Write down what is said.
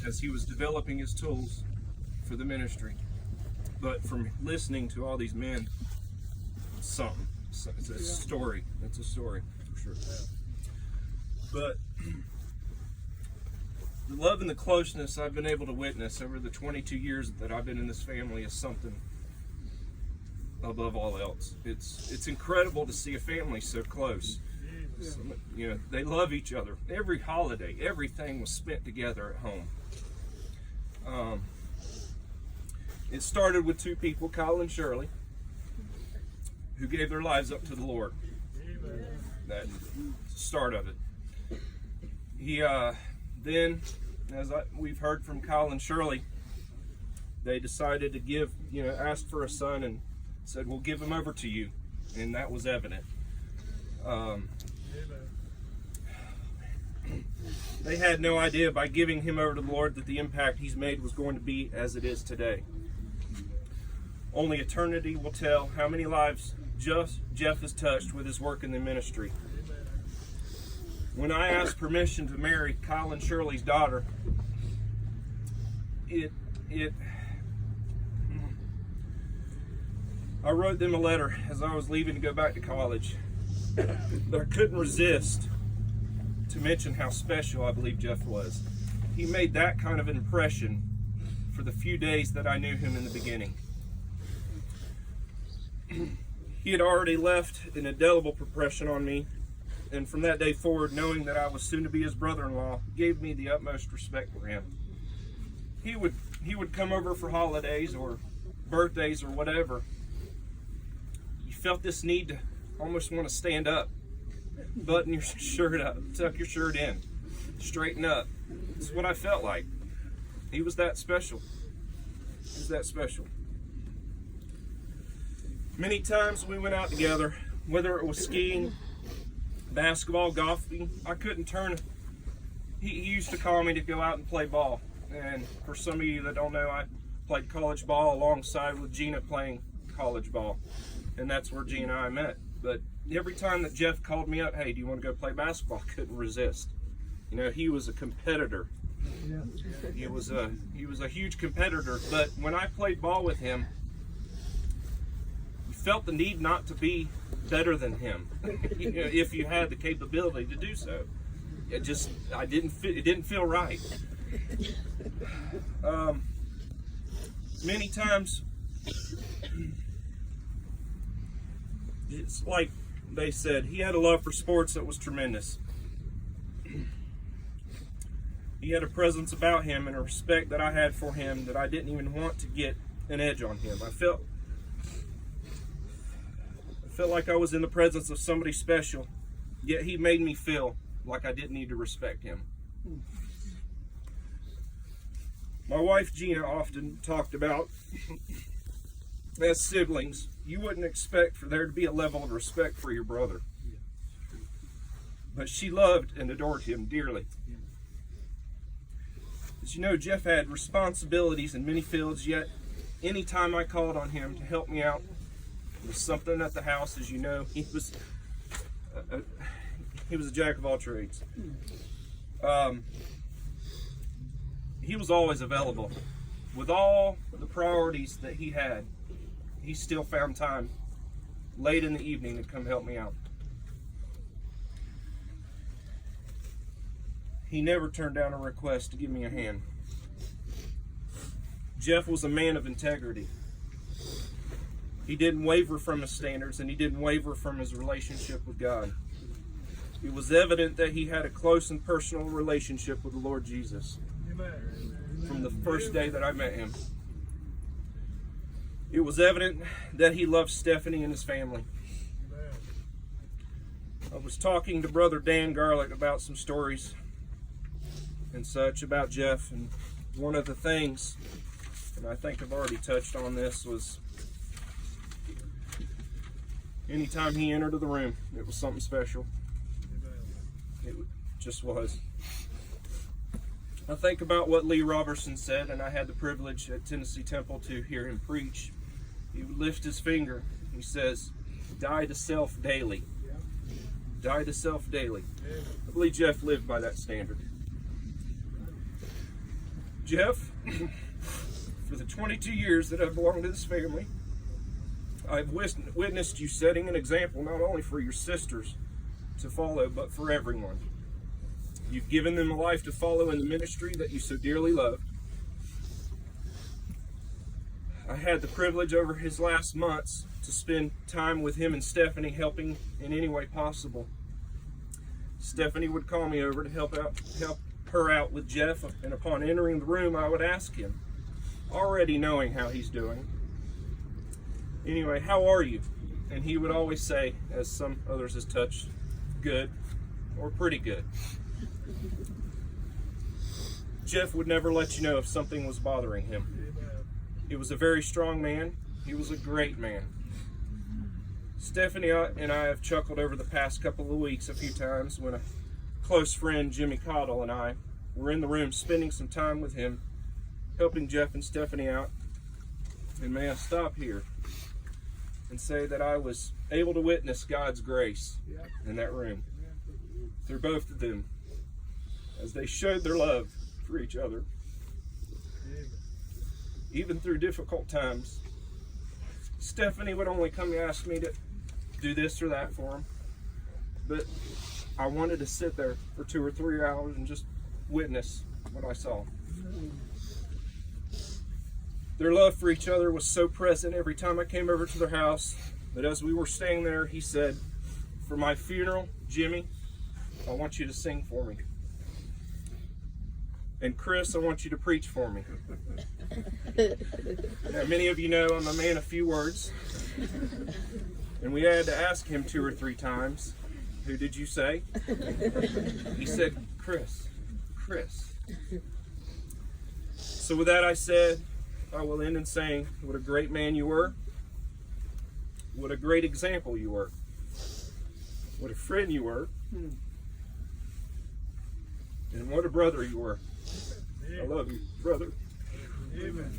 as he was developing his tools for the ministry. But from listening to all these men, it's something. It's a story. It's a story, for sure. But the love and the closeness I've been able to witness over the 22 years that I've been in this family is something above all else. It's incredible to see a family so close. You know, they love each other. Every holiday, everything was spent together at home. It started with two people, Kyle and Shirley, who gave their lives up to the Lord. That's the start of it. Then, as we've heard from Kyle and Shirley, they decided to asked for a son and said, we'll give him over to you. And that was evident. They had no idea by giving him over to the Lord that the impact he's made was going to be as it is today. Only eternity will tell how many lives Jeff has touched with his work in the ministry. When I asked permission to marry Kyle and Shirley's daughter, I wrote them a letter as I was leaving to go back to college. But I couldn't resist to mention how special I believe Jeff was. He made that kind of impression for the few days that I knew him in the beginning. He had already left an indelible impression on me, and from that day forward, knowing that I was soon to be his brother-in-law, gave me the utmost respect for him. He would come over for holidays or birthdays or whatever. You felt this need to almost want to stand up, button your shirt up, tuck your shirt in, straighten up. It's what I felt like. He was that special. He was that special. Many times we went out together, whether it was skiing, basketball, golfing. I couldn't turn. He used to call me to go out and play ball. And for some of you that don't know, I played college ball alongside with Gina playing college ball. And that's where Gina and I met. But every time that Jeff called me up, hey, do you want to go play basketball? I couldn't resist. You know, he was a competitor. He was a huge competitor. But when I played ball with him, you felt the need not to be better than him, you know, if you had the capability to do so. It didn't feel right. Many times, it's like they said, he had a love for sports that was tremendous. He had a presence about him and a respect that I had for him that I didn't even want to get an edge on him. I felt like I was in the presence of somebody special, yet he made me feel like I didn't need to respect him. My wife Gina often talked about, as siblings, you wouldn't expect for there to be a level of respect for your brother. But she loved and adored him dearly. As you know, Jeff had responsibilities in many fields, yet any time I called on him to help me out with something at the house, as you know, he was a jack of all trades. He was always available. With all the priorities that he had, he still found time late in the evening to come help me out. He never turned down a request to give me a hand. Jeff was a man of integrity. He didn't waver from his standards, and he didn't waver from his relationship with God. It was evident that he had a close and personal relationship with the Lord Jesus. From the first day that I met him. It was evident that he loved Stephanie and his family. I was talking to Brother Dan Garlick about some stories and such about Jeff, and one of the things, and I think I've already touched on this, was anytime he entered the room, it was something special. It just was. I think about what Lee Robertson said, and I had the privilege at Tennessee Temple to hear him preach. He would lift his finger. He says, die to self daily. Die to self daily. I believe Jeff lived by that standard. Jeff, for the 22 years that I've belonged to this family, I've witnessed you setting an example not only for your sisters to follow, but for everyone. You've given them a life to follow in the ministry that you so dearly love. I had the privilege over his last months to spend time with him and Stephanie, helping in any way possible. Stephanie would call me over to help her out with Jeff, and upon entering the room, I would ask him, already knowing how he's doing, anyway, how are you? And he would always say, as some others has touched, good or pretty good. Jeff would never let you know if something was bothering him. He was a very strong man. He was a great man. Stephanie and I have chuckled over the past couple of weeks a few times when a close friend, Jimmy Cottle, and I were in the room spending some time with him, helping Jeff and Stephanie out. And may I stop here and say that I was able to witness God's grace in that room through both of them as they showed their love for each other. Even through difficult times, Stephanie would only come and ask me to do this or that for him, but I wanted to sit there for 2 or 3 hours and just witness what I saw. Their love for each other was so present every time I came over to their house that as we were staying there, he said, "For my funeral, Jimmy, I want you to sing for me. And Chris, I want you to preach for me." Now, many of you know I'm a man of few words. And we had to ask him 2 or 3 times, "Who did you say?" He said, Chris. So with that I said, I will end in saying, what a great man you were. What a great example you were. What a friend you were. And what a brother you were. I love you, brother. Amen.